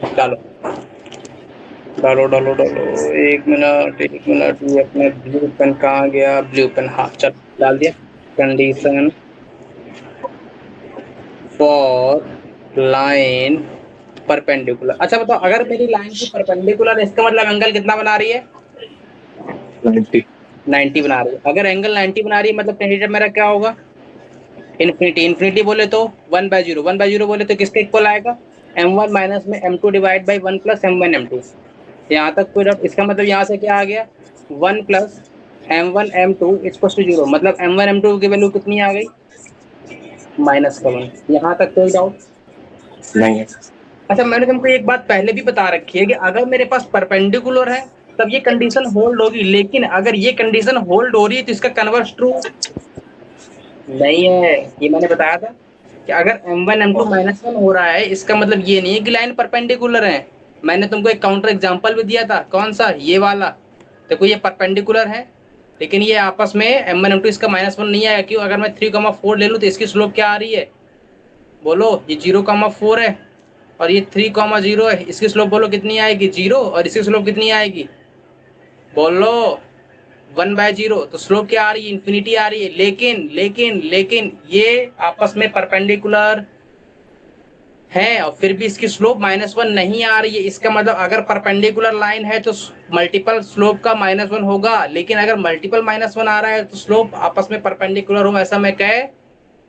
डालो डालो डालो डालो, एक मिनट ये अपना ब्लू पेन कहाँ गया? ब्लू पेन, हाँ चल डाल दिया। Condition for line perpendicular. अच्छा बताओ, अगर मेरी लाइन की परपेंडिकुलर है, इसका मतलब एंगल कितना बना रही है? 90। 90 बना रही है। अगर एंगल 90 बना रही है मतलब टेंजेंट मेरा क्या होगा? इन्फिनिटी। इन्फिनिटी बोले तो 1/0, 1/0 बोले तो किसके इक्वल आएगा? m1 माइनस में m2 divide by 1 plus m1 m2। यहाँ तक कोई डाउट? इसका मतलब यहाँ से क्या आ गया? 1 plus m1 m2 equal to 0, मतलब m1 m2 की वैल्यू कितनी आ गई? -1। यहाँ तक कोई डाउट? नहीं है। अच्छा, मैंने तुमको एक बात पहले भी बता रखी है कि अगर मेरे पास परपेंडिकुलर है तब ये कंडीशन होल्ड होगी, लेकिन अगर ये कंडीशन होल्ड हो रही है तो इसका कन्वर्स ट्रू नहीं है। ये मैंने बताया था कि अगर m1 m2 -1 हो रहा है, इसका मतलब ये नहीं है कि लाइन परपेंडिकुलर है। मैंने तुमको एक काउंटर एग्जांपल भी दिया था, कौन सा? ये वाला। देखो ये परपेंडिकुलर है, लेकिन ये आपस में m1 m2 इसका -1 नहीं आएगा। क्यों? अगर मैं 3,4 ले लूँ तो इसकी स्लोप क्या आ रही है? बोलो। ये 0,4 है और ये 3,0 है। इसकी स्लोप बोलो कितनी आएगी? 0। और इसकी स्लोप कितनी आएगी? बोलो 1/0। तो स्लोप क्या आ रही है? इन्फिनिटी आ रही है। लेकिन लेकिन लेकिन ये आपस में परपेंडिकुलर है और फिर भी इसकी स्लोप -1 नहीं आ रही है। इसका मतलब अगर परपेंडिकुलर लाइन है तो मल्टीपल स्लोप का -1 होगा, लेकिन अगर मल्टीपल -1 आ रहा है तो स्लोप आपस में परपेंडिकुलर हो, ऐसा मैं कह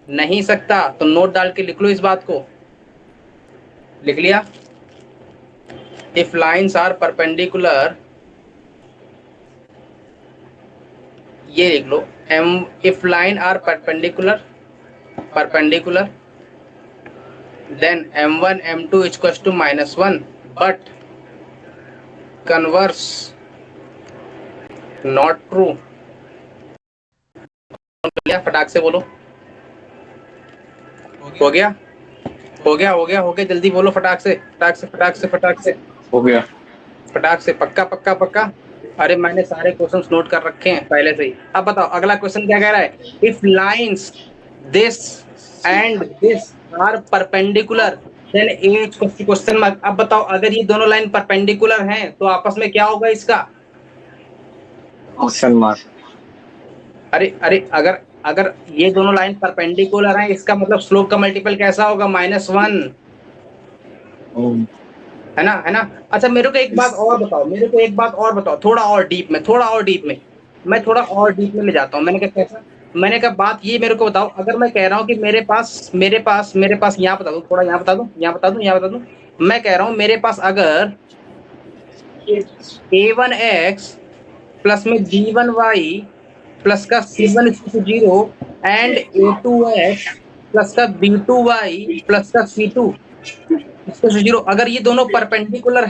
नहीं सकता। तो नोट डाल के लिख लो इस बात को। लिख लिया? इफ लाइन्स आर परपेंडिकुलर, ये लिख लो। If line are perpendicular then m1 m2 is equals to -1, but converse not true। फटाक से बोलो। हो गया हो गया हो गया हो गया, जल्दी बोलो फटाक से फटाक से फटाक से फटाक से हो गया। फटाक से। पक्का पक्का पक्का? अरे मैंने सारे क्वेश्चंस नोट कर रखे हैं पहले से ही। अब बताओ अगला क्वेश्चन क्या कह रहा है? If lines this and this are perpendicular then as question mark. अब बताओ अगर ये दोनों लाइन परपेंडिकुलर हैं तो आपस में क्या होगा इसका? Question mark. अरे अरे, अगर अगर ये दोनों लाइन परपेंडिकुलर हैं, इसका मतलब स्लोप का मल्टीपल कैसा होगा? -1, है ना? है ना? अच्छा मेरे को एक बात और बताओ, मेरे को एक बात और बताओ, थोड़ा और डीप में, थोड़ा और डीप में। मैं थोड़ा और डीप में ले जाता हूँ। मैंने कहा कैसा? मैंने कहा बात ये मेरे को बताओ, अगर मैं कह रहा हूँ कि मेरे पास यहाँ बता दूं, थोड़ा यहाँ बता दूं, यहाँ बता दूं, यहाँ बता दूं। मैं कह रहा हूँ मेरे पास अगर a1x प्लस में b1y प्लस का c1 0 एंड a2x प्लस का b2y प्लस का c2 0, अगर ये दोनों परपेंडिकुलर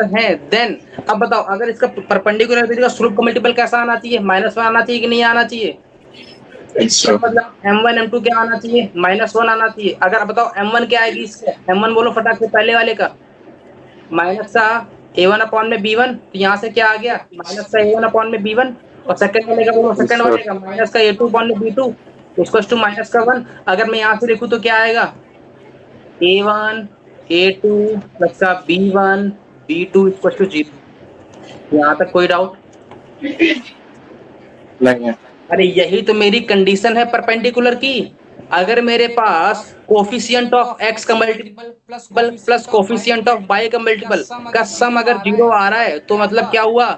हैं देन, अब बताओ अगर इसका परपेंडिकुलर का स्लोप का मल्टीपल कैसा आना चाहिए? -1 आना चाहिए कि नहीं आना चाहिए? इसका मतलब m1 m2 क्या आना चाहिए? -1 आना चाहिए। अगर बताओ m1 क्या आएगी इसका? m1 बोलो फटाक से पहले वाले का। माइनस का a1 अपॉन में b1, तो यहाँ से क्या आ गया? माइनस का a1 अपॉन में b1। और सेकंड वाले का बोलो, सेकंड वाले का माइनस का a2 अपॉन में b2 उसको टू -1। अगर मैं यहाँ से लिखूं तो क्या आएगा? a1 a2 प्लस का b1 b2 इक्वल टू 0। यहाँ तक कोई डाउट? नहीं है। अरे यही तो मेरी कंडीशन है परपेंडिकुलर की। अगर मेरे पास कोफिशिएंट ऑफ x का multiple plus coefficient of y का मल्टीपल का सम अगर 0 आ रहा है तो मतलब क्या हुआ?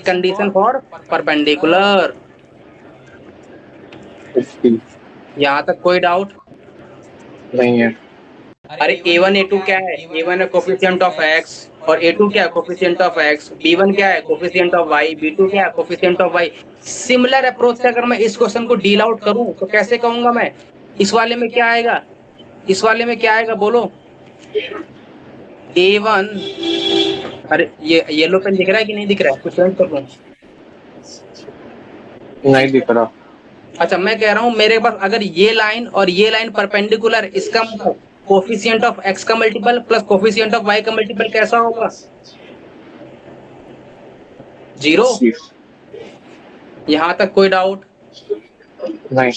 Condition for perpendicular. 50। यहाँ तक कोई डाउट? नहीं है। अरे a1 a2 क्या है? a1 है कोफिशिएंट ऑफ x और a2 क्या है? Coefficient of x। b1 क्या है? Coefficient of y। b2 क्या है? Coefficient of y। Similar approach से अगर मैं इस क्वेश्चन को डील आउट करूं तो कैसे कहूंगा मैं? इस वाले में क्या आएगा? इस वाले में क्या आएगा बोलो? a1, अरे ये येलो पेन दिख रहा है कि नहीं दिख रहा है? कुछ चेंज कर दूं? नहीं दिख रहा। अच्छा मैं कह रहा हूं मेरे पास अगर ये लाइन और ये लाइन परपेंडिकुलर, इसका मतलब कोफिशिएंट ऑफ x का multiple plus coefficient of y का मल्टीपल कैसा होगा? 0। यहाँ तक कोई डाउट? नहीं।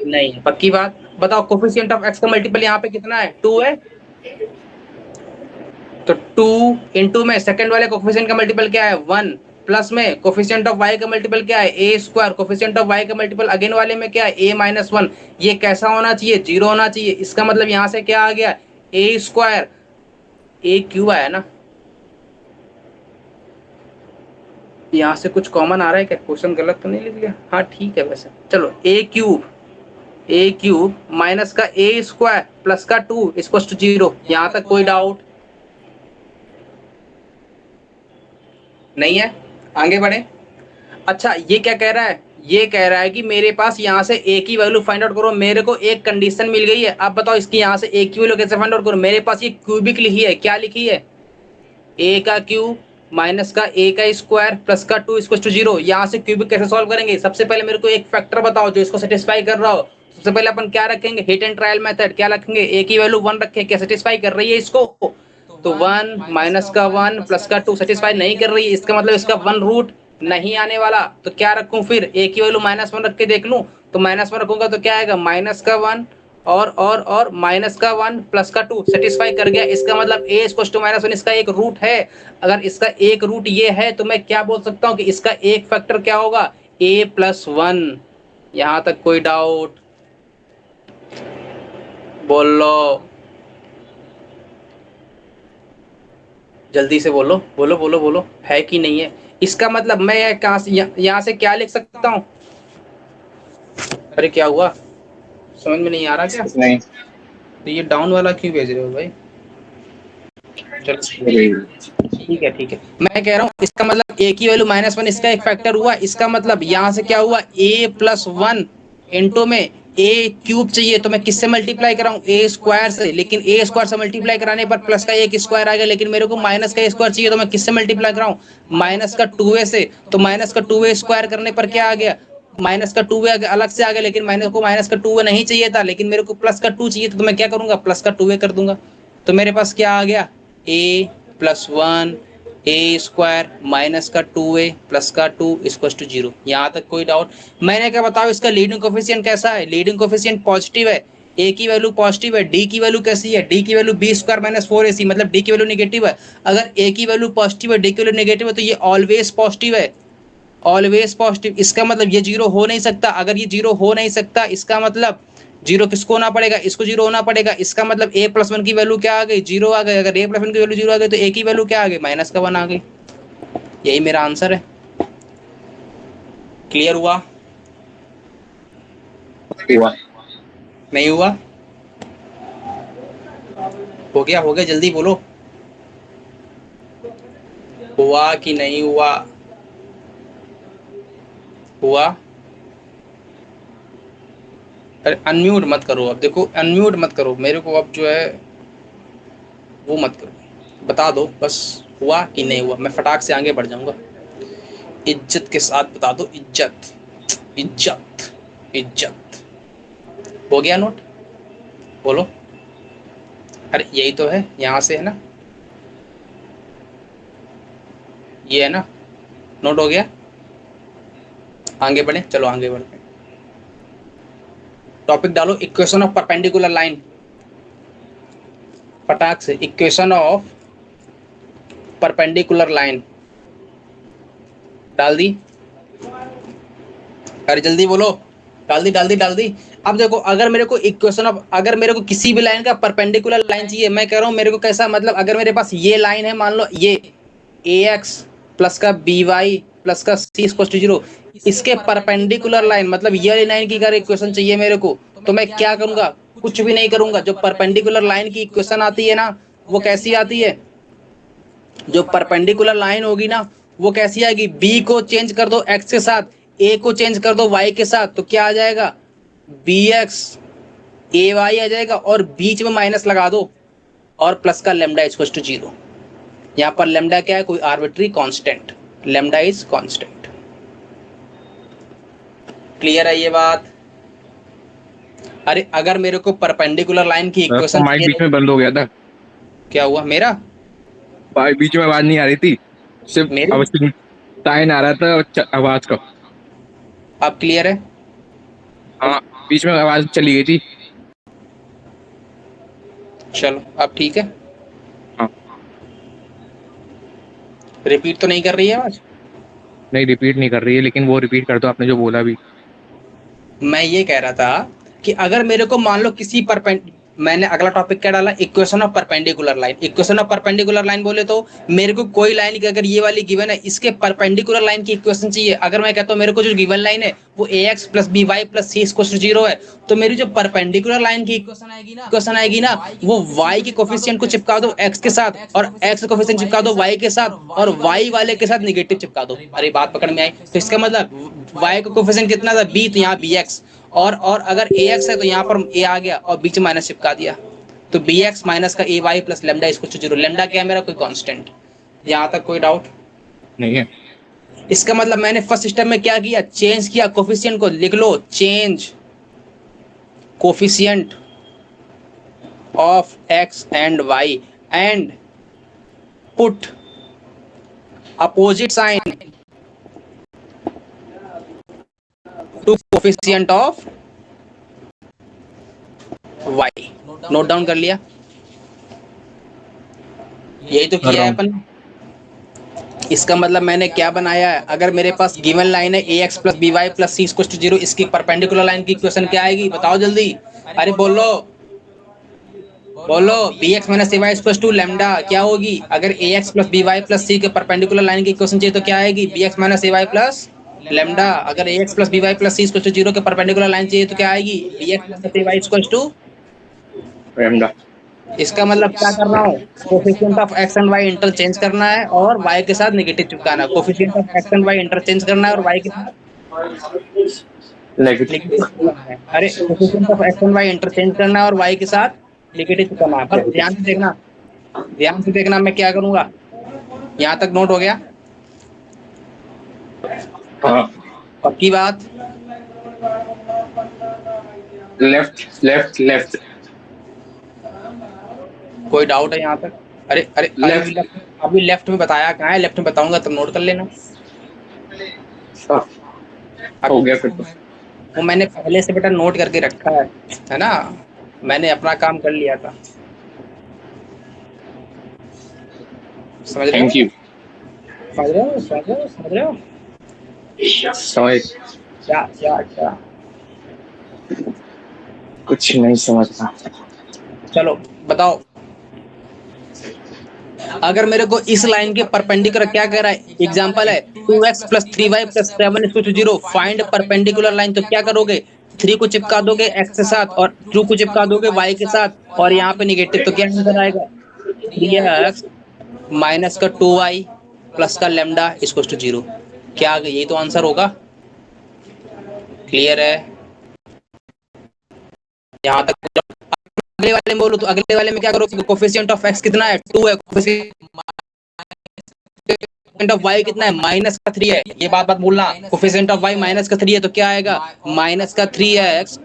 नहीं। पक्की बात? बताओ कोफिशिएंट ऑफ x का मल्टीपल यहाँ पे कितना है? 2 है। तो 2 इंटू में सेकंड वाले कोफिशिएंट का मल्टीपल क्या है 1, प्लस में कोफिशिएंट ऑफ y का मल्टीपल क्या है a square, coefficient of y का मल्टीपल अगेन वाले में क्या है a माइनस 1। ये कैसा होना चाहिए 0 होना चाहिए। इसका मतलब यहां से क्या आ गया a स्क्वायर, a क्यूब आया ना। यहाँ से कुछ कॉमन आ रहा है क्या, क्वेश्चन गलत तो नहीं लिख लिया? हाँ ठीक है वैसे, चलो ए क्यूब माइनस का ए स्क्वायर प्लस का 2 इक्वल टू 0। यहाँ तक कोई डाउट नहीं है? आगे बढ़े। अच्छा ये क्या कह रहा है, ये कह रहा है कि मेरे पास यहाँ से ए की वैल्यू फाइंड आउट करो। मेरे को एक कंडीशन मिल गई है, अब बताओ इसकी यहाँ से ए की वैल्यू कैसे फाइंड आउट करो। मेरे पास ये क्यूबिक लिखी है, क्या लिखी है ए का क्यूब माइनस का ए का स्क्वायर प्लस का 2 इक्वल टू 0। यहाँ से क्यूबिक कैसे सॉल्व करेंगे, सबसे पहले मेरे को एक फैक्टर बताओ जो इसको सेटिस्फाई कर रहा हो। सबसे पहले अपन क्या रखेंगे, हिट एंड ट्रायल मेथड। क्या रखेंगे, ए की वैल्यू 1 रखें, क्या सेटिस्फाई कर रही है इसको? तो 1 माइनस का 1 प्लस का 2 सेटिस्फाई नहीं कर रही है, इसका मतलब इसका 1 रूट नहीं आने वाला। तो क्या रखूं फिर, ए की वैल्यू -1 रख के देख लूं। तो -1 रखूंगा तो क्या आएगा माइनस का 1 और माइनस का 1 प्लस का 2 सेटिस्फाई कर गया। इसका मतलब ए इक्वल टू -1 इसका एक रूट है। अगर इसका एक रूट ये है तो मैं क्या बोल सकता हूँ कि इसका एक फैक्टर क्या होगा a+1। यहां तक कोई डाउट बोल लो, जल्दी से बोलो बोलो बोलो बोलो, है कि नहीं है? इसका मतलब मैं कहां से यहाँ से क्या लिख सकता हूँ? अरे क्या हुआ, समझ में नहीं आ रहा क्या? नहीं। तो ये डाउन वाला क्यों भेज रहे हो भाई? चलो ठीक है, मैं कह रहा हूँ इसका मतलब ए की वैल्यू -1 इसका एक फैक्टर हुआ। इसका मतलब यहाँ से क्या हुआ a+1 इंटू में ए क्यूब चाहिए, तो मैं किससे मल्टीप्लाई कराऊं ए स्क्वायर से। लेकिन ए स्क्वायर से मल्टीप्लाई कराने पर प्लस का एक स्क्वायर आ गया, लेकिन मेरे को माइनस का स्क्वायर चाहिए, तो मैं किससे मल्टीप्लाई कराऊं माइनस का 2a से। तो माइनस का 2a स्क्वायर करने पर क्या आ गया माइनस का 2a अलग से आ गया, लेकिन माइनस का 2a नहीं चाहिए था, लेकिन मेरे को प्लस का 2 चाहिए था, तो मैं क्या करूंगा प्लस का 2a कर दूंगा। तो मेरे पास क्या आ गया a+1 ए स्क्वायर माइनस का 2a प्लस का 2 इक्वल टू 0। यहाँ तक कोई डाउट? मैंने क्या बताओ इसका लीडिंग कोफिशिएंट कैसा है, लीडिंग कोफिशिएंट पॉजिटिव है, ए की वैल्यू पॉजिटिव है, डी की वैल्यू कैसी है, डी की value B square minus 4ac, मतलब डी की वैल्यू नेगेटिव है। अगर ए की वैल्यू पॉजिटिव है डी की वैल्यू नेगेटिव है तो ये ऑलवेज पॉजिटिव है, ऑलवेज पॉजिटिव। इसका मतलब ये 0 हो नहीं सकता। अगर ये 0 हो नहीं सकता इसका मतलब 0 किसको होना पड़ेगा, इसको 0 होना पड़ेगा। इसका मतलब a+1 की वैल्यू क्या आ गई 0 आ गई। अगर a+1 की वैल्यू 0 आ गई तो a की वैल्यू क्या आ गई -1 आ गई। यही मेरा आंसर है। क्लियर हुआ? हुआ। नहीं हुआ? हो गया जल्दी बोलो, हुआ कि नहीं हुआ? हुआ? अरे अनम्यूट मत करो, अब देखो अनम्यूट मत करो मेरे को, अब जो है वो मत करो, बता दो बस हुआ कि नहीं हुआ, मैं फटाक से आगे बढ़ जाऊंगा। इज्जत के साथ बता दो, इज्जत इज्जत इज्जत। हो गया नोट? बोलो। अरे यही तो है, यहाँ से है ना, ये है ना, नोट हो गया? आगे बढ़े, चलो आगे बढ़ते हैं। टॉपिक डालो, इक्वेशन ऑफ परपेंडिकुलर लाइन। फटाक से इक्वेशन ऑफ परपेंडिकुलर लाइन डाल दी। अरे जल्दी बोलो, डाल दी। अब देखो अगर मेरे को इक्वेशन ऑफ, अगर मेरे को किसी भी लाइन का परपेंडिकुलर लाइन चाहिए, मैं कह रहा हूँ मेरे को कैसा, मतलब अगर मेरे पास ये लाइन है, मान लो ये ax प्लस का by प्लस का c इक्वल टू 0, इसके परपेंडिकुलर लाइन मतलब ये लाइन की अगर इक्वेशन चाहिए मेरे को, तो मैं क्या करूंगा, कुछ भी नहीं करूंगा। जो परपेंडिकुलर लाइन की इक्वेशन आती है ना, वो कैसी आती है, जो परपेंडिकुलर लाइन होगी ना वो कैसी आएगी, b को चेंज कर दो x के साथ, a को चेंज कर दो y के साथ, तो क्या आ जाएगा bx ay आ जाएगा, और बीच में माइनस लगा दो और प्लस का लेमडा इक्वल टू 0। यहाँ पर लेमडा क्या है, कोई arbitrary constant, lambda is constant. Clear है ये बात? अरे अगर मेरे को परपेंडिकुलर लाइन की इक्वेशन माइक बीच में बंद हो गया था। क्या हुआ मेरा? भाई बीच में आवाज नहीं आ रही थी, सिर्फ मेरी अब टाइम आ रहा था आवाज का। अब क्लियर है? हाँ, बीच में आवाज चली गई थी। चलो अब ठीक है। हाँ। रिपीट तो नहीं कर रही है आवाज? नहीं रिपीट नहीं कर रही है, लेकिन वो रिपीट कर दो आपने जो बोला भी। मैं ये कह रहा था कि अगर मेरे को मान लो किसी मैंने अगला टॉपिक क्या डाला, equation of perpendicular line. Equation of perpendicular line बोले तो मेरे को कोई लाइन की, अगर ये वाली गिवन है, इसके परपेंडिकुलर लाइन की इक्वेशन चाहिए। अगर मैं कहता हूँ मेरे को जो गिवन लाइन है वो ax plus B Y plus C equal to 0 है, तो मेरी जो परपेंडिकुलर लाइन की इक्वेशन आएगी ना वो y के कोफिशिएंट को चिपका दो x के साथ, और x के कोफिशिएंट चिपका दो y के साथ, और y वाले के साथ निगेटिव चिपका दो। अरे बात पकड़ में आई? तो इसका मतलब y का कोफिशिएंट कितना था, b, तो यहाँ bx, और अगर ax है तो यहाँ पर a आ गया और बीच में माइनस चिपका दिया, तो bx माइनस का ay plus lambda equal to 0। Lambda क्या है मेरा, कोई कांस्टेंट। यहाँ तक कोई डाउट? नहीं है। इसका मतलब मैंने फर्स्ट स्टेप में क्या किया, चेंज किया कोफिशिएंट को। लिख लो, change coefficient of x and y and put opposite sign to coefficient of y। Note down कर लिया? यही तो किया है अपन। इसका मतलब मैंने क्या बनाया है, अगर मेरे पास गिवन लाइन है ax plus B Y plus C equal to 0, इसकी परपेंडिकुलर लाइन की इक्वेशन क्या आएगी, बताओ जल्दी। अरे बोलो बोलो, bx minus cy equal to lambda क्या होगी? अगर ax plus B Y plus C के परपेंडिकुलर लाइन की इक्वेशन चाहिए तो क्या आएगी, bx minus cy plus lambda. अगर ax plus B Y plus C equal to 0 के परपेंडिकुलर लाइन चाहिए तो क्या आएगी, bx minus cy equal to lambda. इसका मतलब क्या कर रहा हूँ, coefficient of X and Y interchange करना है और वाई के साथ नेगेटिव चिपकाना है। Coefficient of X and Y interchange करना है और वाई के साथ नेगेटिव। नेगेटिव चिपकाना है। अरे coefficient of X and Y interchange करना है और वाई के साथ नेगेटिव चिपकाना है। बस ध्यान से देखना, ध्यान से देखना मैं क्या करूंगा। यहाँ तक नोट हो गया? हाँ। पक्की बात? Left left left. कोई डाउट है यहाँ तक? अरे अरे अभी लेफ्ट में बताया कहाँ है, लेफ्ट में बताऊंगा तब नोट कर लेना। हो गया फिर तो। वो मैंने पहले से बेटा नोट करके रखा है ना, मैंने अपना काम कर लिया था। समझ रहे हो? Thank you. समझ रहे हो? समझ रहे हो? समझ रहे हो? समझ। क्या क्या क्या? कुछ नहीं समझता। चलो बताओ, अगर मेरे को इस लाइन के परपेंडिकुलर क्या कह रहा है, एग्जांपल है 2x plus 3y plus 7 equal to 0, find perpendicular line, तो क्या करोगे, 3 को चिपका दोगे x के साथ और 2 को चिपका दोगे y के साथ, और यहाँ पे निगेटिव, तो क्या आंसर आएगा, 3x माइनस का 2y प्लस का लेमडा इक्वल टू 0। क्या आ गया, यही तो आंसर होगा। क्लियर है? यहाँ तक? अगले वाले में बोलो तो अगले वाले में क्या करोगे, कोफिशिएंट ऑफ x कितना है, 2 है, कोफिशिएंट ऑफ y कितना है, माइनस का 3 है। ये बात बोलना, कोफिशिएंट ऑफ y माइनस का 3 है तो क्या आएगा, माइनस का 3x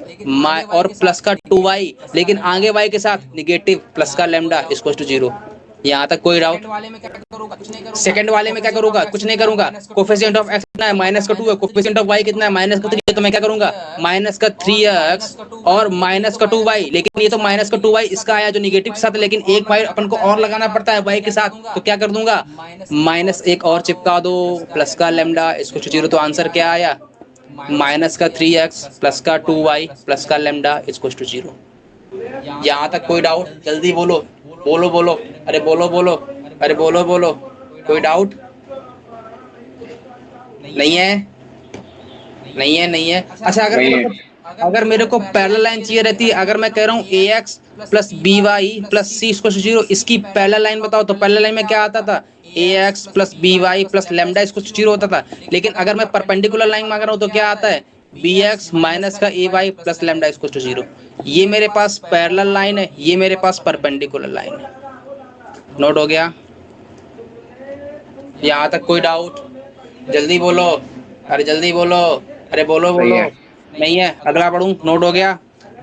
और प्लस का 2y, लेकिन आगे y के साथ निगेटिव प्लस का लेमडा इक्वल टू 0। यहाँ तक कोई डाउट? सेकंड वाले में क्या करूंगा, कुछ नहीं करूंगा। कोफिशिएंट ऑफ x कितना है, माइनस का 2 है, कोफिशिएंट ऑफ y कितना है, माइनस का 3 है, तो मैं क्या करूंगा, माइनस का 3x और माइनस का 2y, लेकिन ये तो माइनस का 2y इसका आया जो निगेटिव के साथ, लेकिन एक y अपन को और लगाना पड़ता है y के साथ, तो क्या कर दूंगा, माइनस एक और चिपका दो प्लस का लेमडा इसको 0। तो आंसर क्या आया, माइनस का 3x प्लस का 2y प्लस का लेमडा इसको 0। यहाँ तक कोई डाउट? जल्दी बोलो बोलो बोलो, अरे बोलो बोलो, अरे बोलो बोलो, कोई डाउट? नहीं है? नहीं है? नहीं है? अच्छा, अगर मेरे को पैरेलल लाइन चाहिए रहती, अगर मैं कह रहा हूँ ax plus B Y plus C equal to 0, इसकी पैरेलल लाइन बताओ, तो पैरेलल लाइन में क्या आता था, ax plus B Y plus lambda equal to 0 होता था। लेकिन अगर मैं परपेंडिकुलर लाइन मांग रहा हूँ तो क्या आता है, bx माइनस का ay plus lambda equal to 0। ये मेरे पास पैरेलल लाइन है, ये मेरे पास परपेंडिकुलर लाइन है। नोट हो गया? यहाँ तक कोई डाउट? जल्दी बोलो, अरे जल्दी बोलो, अरे बोलो बोलो। नहीं है? अगला पढ़ूं? नोट हो गया?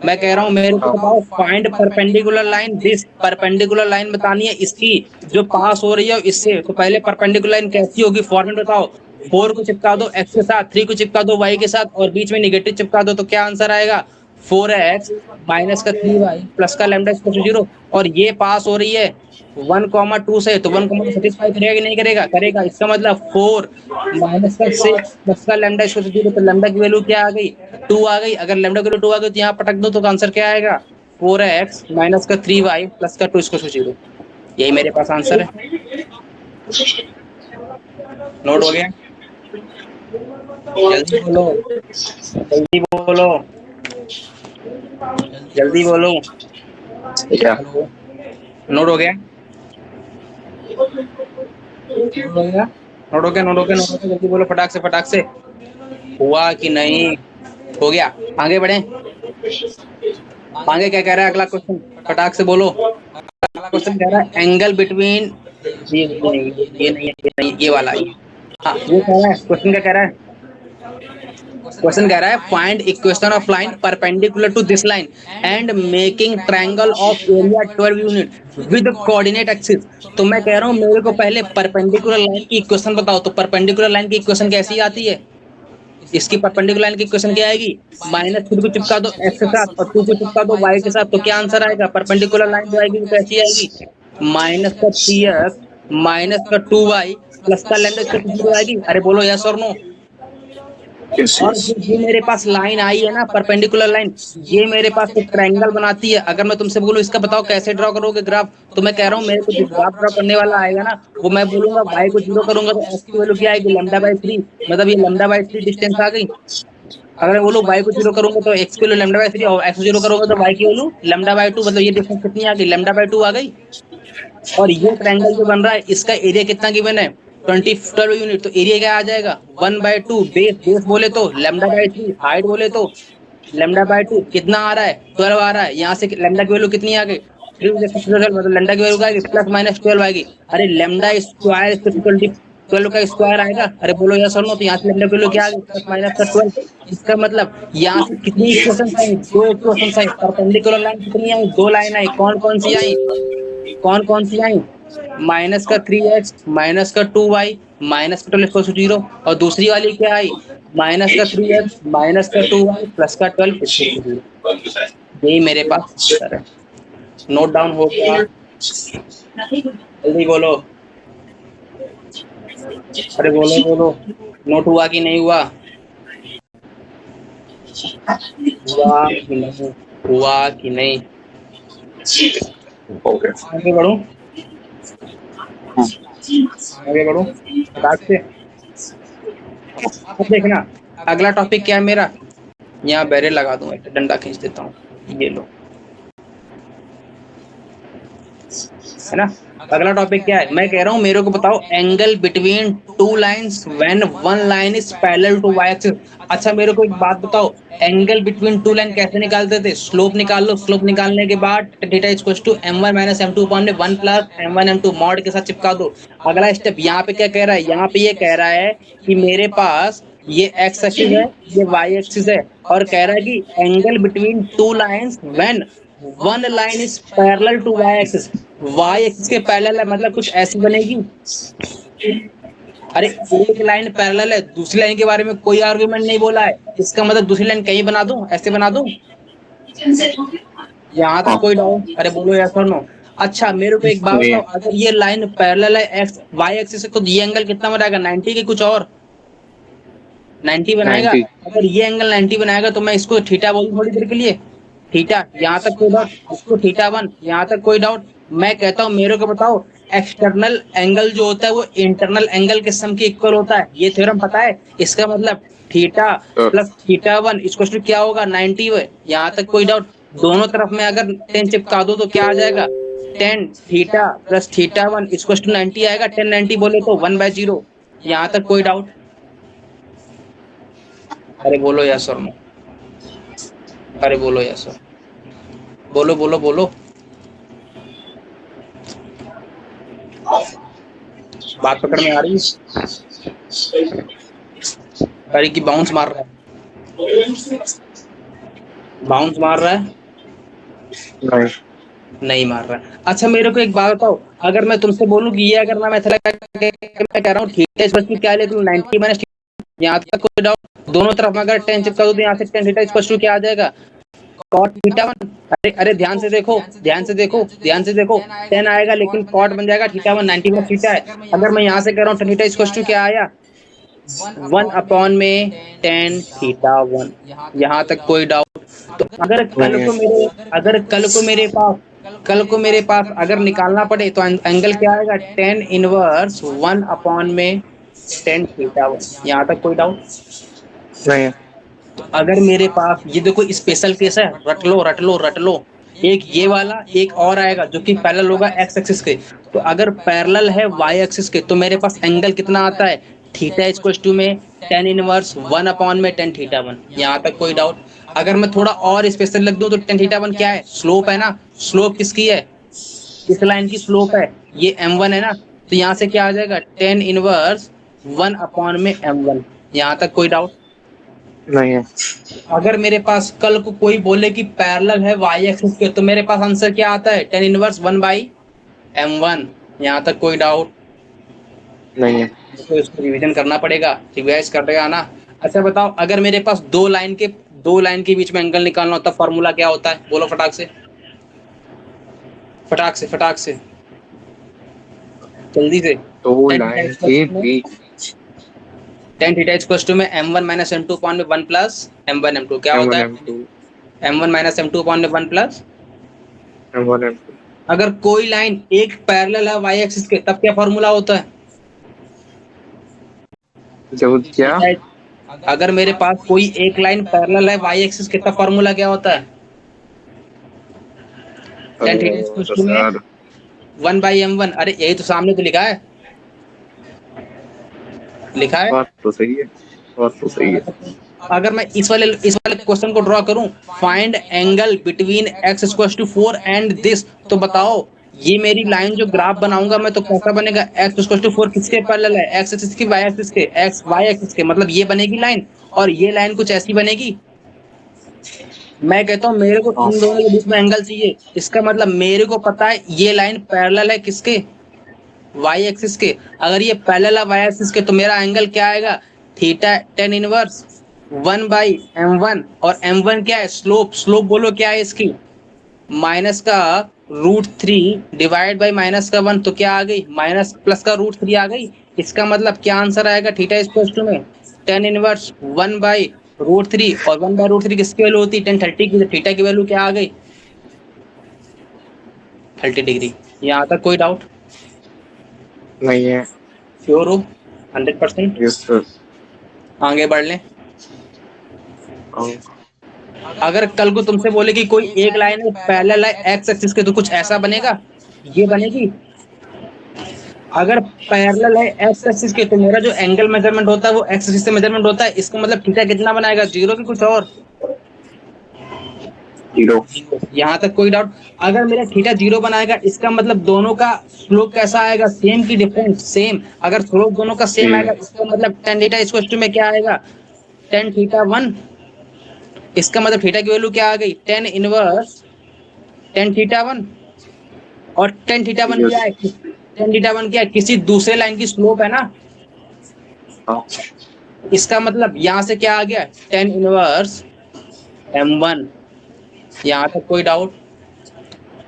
मैं कह रहा हूँ मेरे को बताओ, find perpendicular line, this perpendicular line बतानी है, इसकी जो पास हो रही है इससे। तो पहले परपेंडिकुलर लाइन कैसी होगी, फॉर्मेट बताओ। 4 को चिपका दो x के साथ, 3 को चिपका दो y के साथ और बीच में निगेटिव चिपका दो, तो क्या आंसर आएगा, 4x माइनस का 3y प्लस का लैम्डा इक्वल टू 0, और ये पास हो रही है 1,2 से, तो 1, सेटिस्फाई करेगा कि नहीं करेगा? करेगा। इसका मतलब 4 माइनस का 6 प्लस का लैम्डा इक्वल टू 0, तो लैम्डा की वैल्यू क्या आ गई? 2 आ गई। अगर लैम्डा की वैल्यू 2 आ गई तो यहाँ पटक दो, तो आंसर क्या आएगा? 4x माइनस का 3y प्लस का 2 इक्वल टू 0। यही मेरे पास आंसर है। नोट हो गया? जल्दी बोलो, जल्दी बोलो, जल्दी बोलो। क्या? हेलो, नोट हो गया? नोट हो गया? नोट हो गया? नोट हो गया? नोट हो गया? जल्दी बोलो, फटाक से, फटाक से। हुआ कि नहीं? हो गया। आगे बढ़े। आगे क्या कह रहा है अगला क्वेश्चन? फटाक से बोलो। अगला क्वेश्चन कह रहा है एंगल बिटवीन, ये नहीं, ये नहीं, ये नहीं, ये वाला ही। हाँ, ये कह रहा है, क्वेश्चन क्या कह रहा है? क्वेश्चन कह रहा है find equation of line perpendicular to this line and making triangle of area 12 unit with coordinate axis. तो मैं कह रहा हूँ मेरे को पहले परपेंडिकुलर लाइन की इक्वेशन बताओ। तो परपेंडिकुलर लाइन की इक्वेशन कैसी आती है? इसकी परपेंडिकुलर लाइन की इक्वेशन क्या आएगी? माइनस 3 को चिपका दो एक्स के साथ और 2 को चिपका दो वाई के साथ, तो क्या आंसर आएगा? परपेंडिकुलर लाइन जो आएगी वो कैसी आएगी? माइनस का 3x माइनस का 2y प्लस का लैम्डा इक्वल टू 0 आएगी। अरे बोलो यस और नो। यस और यस। ये मेरे पास लाइन आई है ना, परपेंडिकुलर लाइन, ये मेरे पास एक ट्रायंगल बनाती है। अगर मैं तुमसे बोलूं इसका बताओ कैसे ड्रॉ करोगे ग्राफ, तो मैं कह रहा हूँ मेरे को जो ग्राफ ड्रॉ करने वाला आएगा ना, वो मैं बोलूंगा y को 0 करूंगा तो x की वैल्यू क्या आएगी? λ/3। मतलब ये λ/3 डिस्टेंस आ गई। अगर मैं बोलूं y को 0 करूंगा तो x की वैल्यू λ/3 और x को 0 करूंगा तो y की वैल्यू λ/2। मतलब ये डिस्टेंस कितनी आ गई? λ/2 आ गई। और ये ट्रायंगल जो बन रहा है इसका एरिया कितना गिवन है? 12 यूनिट। तो एरिया क्या आ जाएगा? 1/2। बेस, बेस बोले तो λ/3, हाइट बोले तो λ/2। कितना आ रहा है? 12 आ रहा है। यहाँ से लैम्डा की वैल्यू कितनी आ गई? 3 मतलब लैम्डा की वैल्यू क्या आएगी? प्लस माइनस 12 आएगी। अरे लैम्डा स्क्वायर 12 का स्क्वायर आएगा। अरे बोलो यस और नो। तो यहाँ से लैम्डा की वैल्यू क्या आ गई? प्लस माइनस का 12। इसका मतलब यहाँ से कितनी इक्वेशन आई? 2 इक्वेशन आई। परपेंडिकुलर लाइन कितनी आई? 2 लाइन आई। कौन कौन सी आई? कौन कौन सी आई? माइनस का 3x माइनस का 2y माइनस का 12 इक्वल टू 0, और दूसरी वाली क्या आई? माइनस का 3x माइनस का 2y प्लस का 12 इक्वल टू 0। यही मेरे पास आंसर है। नोट डाउन हो गया? जल्दी बोलो, अरे बोलो बोलो। नोट हुआ कि नहीं हुआ? हुआ कि नहीं? हुआ कि नहीं? हो गया। आगे बढ़ूं? आगे बढ़ूं फटाक से? अब देखना अगला टॉपिक क्या है मेरा। यहाँ बैरियर लगा दूं, एक डंडा खींच देता हूँ, ये लो, है ना। अगला टॉपिक क्या है? मैं कह रहा हूँ मेरे को बताओ angle between two lines when one line is parallel to Y axis. अच्छा मेरे को एक बात बताओ, एंगल बिटवीन टू लाइन कैसे निकालते थे? स्लोप निकाल लो, स्लोप निकालने के बाद theta is equal to m1 minus m2 upon में 1 प्लस m1 m2 मॉड के साथ चिपका दो। अगला स्टेप यहाँ पे क्या कह रहा है? यहाँ पे ये कह रहा है कि मेरे पास ये एक्स एक्सिस है, ये वाई एक्सिस है, और कह रहा है कि angle between two lines when one line is parallel to Y axis. Y axis के पैरेलल है, मतलब कुछ ऐसी बनेगी। अरे एक लाइन पैरेलल है, दूसरी लाइन के बारे में कोई आर्गुमेंट नहीं बोला है। इसका मतलब दूसरी लाइन कहीं बना दूं, ऐसे बना दूं? यहाँ तक कोई डाउट? अरे बोलो यस और नो। अच्छा मेरे को एक बात नहीं बताओ, है। अगर ये लाइन पैरेलल है एक्स वाई एक्सिस से, तो ये एंगल कितना बनाएगा? 90 के कुछ और 90 बनाएगा। 90। अगर ये एंगल 90 बनाएगा तो मैं इसको थीटा बोलूं थोड़ी देर के लिए। थीटा, यहाँ तक कोई डाउट? इसको थीटा 1, यहाँ तक कोई डाउट? मैं कहता हूँ मेरे को बताओ एक्सटर्नल एंगल जो होता है वो इंटरनल एंगल के सम के इक्वल होता है। ये थ्योरम पता है? इसका मतलब theta plus theta 1 equal to क्या होगा? 90। यहाँ तक कोई डाउट? दोनों तरफ में अगर 10 चिपका दो तो क्या आ जाएगा? 10 theta plus theta 1 equal to 90 आएगा। 10 90 बोले तो 1/0। यहाँ तक कोई डाउट? अरे बोलो यस और नो। अरे बोलो यस और, बोलो बोलो बोलो, बात पकड़ में आ रही है? अरे की बाउंस मार रहा है, बाउंस मार रहा है? नहीं। नहीं मार रहा है। अच्छा मेरे को एक बात बताओ, अगर मैं तुमसे बोलूं कि ये अगर मैं कह रहा हूँ थीटा इक्वल टू क्या ले, तुम 90 माइनस, यहाँ तक कोई डाउट? दोनों तरफ में अगर 10 चिपका दो तो यहाँ से 10 थीटा इक्वल टू क्या आ जाएगा? कॉट थीटा 1, अरे अरे ध्यान से देखो, ध्यान से देखो, ध्यान से देखो, 10 आएगा लेकिन कॉट बन जाएगा थीटा 1, 90 में थीटा है। अगर मैं यहाँ से कह रहा हूँ tan थीटा इक्वल टू क्या आया, 1/10 थीटा 1। यहाँ तक कोई डाउट? तो अगर नहीं है। कल को मेरे पास अगर निकालना पड़े तो एंगल क्या आएगा, tan 1/1/10 थीटा 1। यहाँ तक कोई डाउट? नहीं है। तो अगर मेरे पास ये देखो स्पेशल केस है, रट लो रट लो रट लो, एक ये वाला एक और आएगा जो कि पैरेलल होगा एक्स एक्सिस के। तो अगर पैरेलल है वाई एक्सिस के तो मेरे पास एंगल कितना आता है, थीटा इक्वल टू में tan 1/1/10 थीटा 1। यहाँ तक कोई डाउट? अगर मैं थोड़ा और स्पेशल लग दूं तो tan थीटा 1 क्या है, स्लोप है ना। स्लोप किसकी है, इस लाइन की स्लोप है, ये m1 है ना। तो यहाँ से क्या आ जाएगा, tan 1/1/m1। यहाँ तक कोई डाउट? नहीं है। अगर मेरे पास कल को कोई बोले कि पैरेलल है वाई एक्सिस के तो मेरे पास आंसर क्या आता है, tan 1/1/m1। यहाँ तक कोई डाउट? नहीं है। तो इसको रिवीजन करना पड़ेगा, रिवाइज करेगा ना। अच्छा बताओ, अगर मेरे पास दो लाइन के बीच में एंगल निकालना हो तब फॉर्मूला क्या होता है, बोलो फटाक से, फटाक से, फटाक से, जल्दी से। दो tan थीटा लाइन इक्वल के टू में बीच tan थीटा इक्वल टू में m1 माइनस m2 अपॉन में 1 प्लस m1 m2 क्या होता M1 है, M2 m1 minus m2 upon में 1 प्लस। M1 M2 अगर कोई लाइन एक पैरेलल है वाई एक्सिस के तब क्या फॉर्मूला होता है, जब क्या अगर मेरे पास कोई एक लाइन पैरेलल है वाई एक्सिस के तब फॉर्मूला क्या होता है, tan थीटा इक्वल टू में सर 1/m1। अरे यही तो सामने तो लिखा है, लिखा है। बात तो सही है, बात तो सही है। अगर मैं इस वाले क्वेश्चन को ड्रॉ करूं, find angle between x equal to 4 and this, तो बताओ ये मेरी लाइन जो ग्राफ बनाऊंगा मैं तो कैसा बनेगा, x इक्वल टू 4 किसके पैरेलल है, x एक्सिस की वाई एक्सिस के, x y एक्सिस के, मतलब ये बनेगी लाइन और ये लाइन कुछ ऐसी बनेगी। मैं कहता हूँ मेरे को हाँ। इन दोनों के बीच में एंगल चाहिए, इसका मतलब मेरे को पता है ये लाइन पैरेलल है किसके, वाई एक्सिस के। अगर ये पैरेलल है वाई एक्सिस के तो मेरा एंगल क्या आएगा, थीटा tan इनवर्स 1/m1। और m1 क्या है, स्लोप, स्लोप बोलो क्या है इसकी, माइनस का √3 डिवाइड बाई माइनस का 1, तो क्या आ गई, माइनस प्लस का √3 आ गई। इसका मतलब क्या आंसर आएगा, थीटा इक्वल टू में tan इनवर्स 1/√3, और 1/√3 किसकी वैल्यू होती है, tan 30 की। थीटा की वैल्यू क्या आ गई, 30 डिग्री। यहाँ तक कोई डाउट? नहीं है। श्योर हो 100%? Yes sir. आगे बढ़ लें। अगर कल को तुमसे बोले कि कोई एक लाइन है पैरेलल है एक्स एक्सिस के तो कुछ ऐसा बनेगा, ये बनेगी। अगर पैरेलल है एक्स एक्सिस के तो मेरा जो एंगल मेजरमेंट होता है वो एक्स एक्सिस से मेजरमेंट होता है, इसका मतलब थीटा कितना बनाएगा, 0 की कुछ और, 0। यहाँ तक कोई डाउट? अगर मेरा थीटा 0 बनाएगा इसका मतलब दोनों का स्लोप कैसा आएगा, सेम की डिफरेंट, सेम। अगर स्लोप दोनों का सेम आएगा इसका मतलब tan थीटा इक्वल टू में क्या आएगा, tan θ1। इसका मतलब थीटा की वैल्यू क्या आ गई, tan 1 और tan θ1 क्या है, tan θ1 क्या है, किसी दूसरे लाइन की स्लोप है ना। इसका मतलब यहाँ से क्या आ गया, tan 1/m1। यहाँ तक कोई डाउट?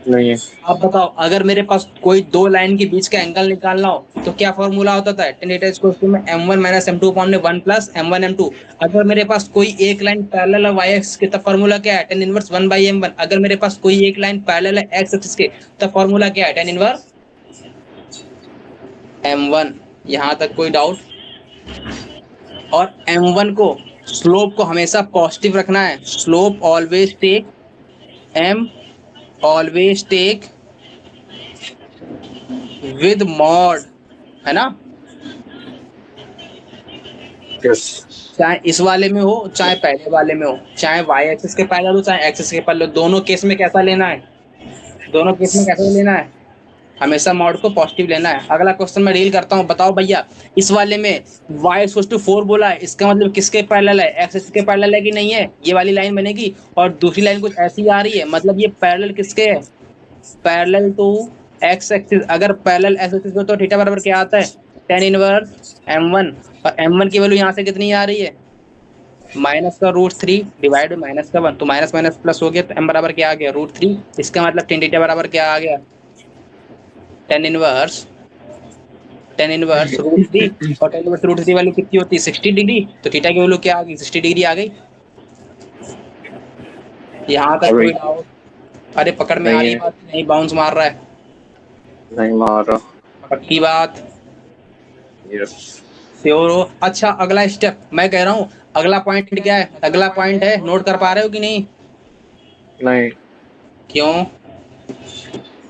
नहीं है। अब बताओ, अगर मेरे पास कोई दो लाइन के बीच का एंगल निकालना हो तो क्या फॉर्मूला होता था, tan θ इक्वल टू में m1 माइनस m2 अपॉन में 1 प्लस m1 m2। अगर मेरे पास कोई एक लाइन पैरेलल है y एक्सिस के तब फॉर्मूला क्या है, tan इनवर्स 1/m1। अगर मेरे पास कोई एक लाइन पैरेलल है x एक्सिस के तब फॉर्मूला क्या है, tan इनवर्स m1। यहाँ तक कोई डाउट? और m1 को, स्लोप को हमेशा पॉजिटिव रखना है, slope always take m, always take with mod, है ना। यस। चाहे इस वाले में हो चाहे पहले वाले में हो, चाहे वाई एक्सिस के पैरेलल हो चाहे एक्सिस के पैरेलल हो, दोनों केस में कैसा लेना है, दोनों केस में कैसा लेना है, हमेशा मॉड को पॉजिटिव लेना है। अगला क्वेश्चन मैं डील करता हूँ। बताओ भैया, इस वाले में y इक्वल टू 4 बोला है, इसका मतलब किसके पैरेलल है, एक्सिस के पैरेलल है कि नहीं है, ये वाली लाइन बनेगी। और दूसरी लाइन कुछ ऐसी आ रही है, मतलब ये पैरेलल किसके है, पैरेलल टू एक्स एक्सिस। अगर पैरेलल एक्स एक्सिस हो तो थीटा बराबर क्या आता है, tan इनवर्स m1। और m1 की वैल्यू यहाँ से कितनी आ रही है, माइनस का रूट 3 डिवाइड बाई माइनस का 1, तो माइनस माइनस प्लस हो गया, तो m बराबर क्या आ गया, रूट 3। इसका मतलब टेन थीटा बराबर क्या आ गया, टेन इनवर्स रूट 3, और टेन इनवर्स रूट 3 वैल्यू कितनी होती है, 60 डिग्री, तो थीटा की वैल्यू क्या आ गई, 60 डिग्री आ गई। यहाँ तक कोई अरे डाउट? अरे पकड़ में आ नहीं रही है है, बात, नहीं बाउंस मार रहा है? नहीं मार रहा। पक्की बात? यस। श्योर हो? अच्छा अगला स्टेप मैं कह रहा हूँ, अगला पॉइंट क्या है, अगला पॉइंट है, नोट कर पा रहे हो कि नहीं? नहीं, क्यों?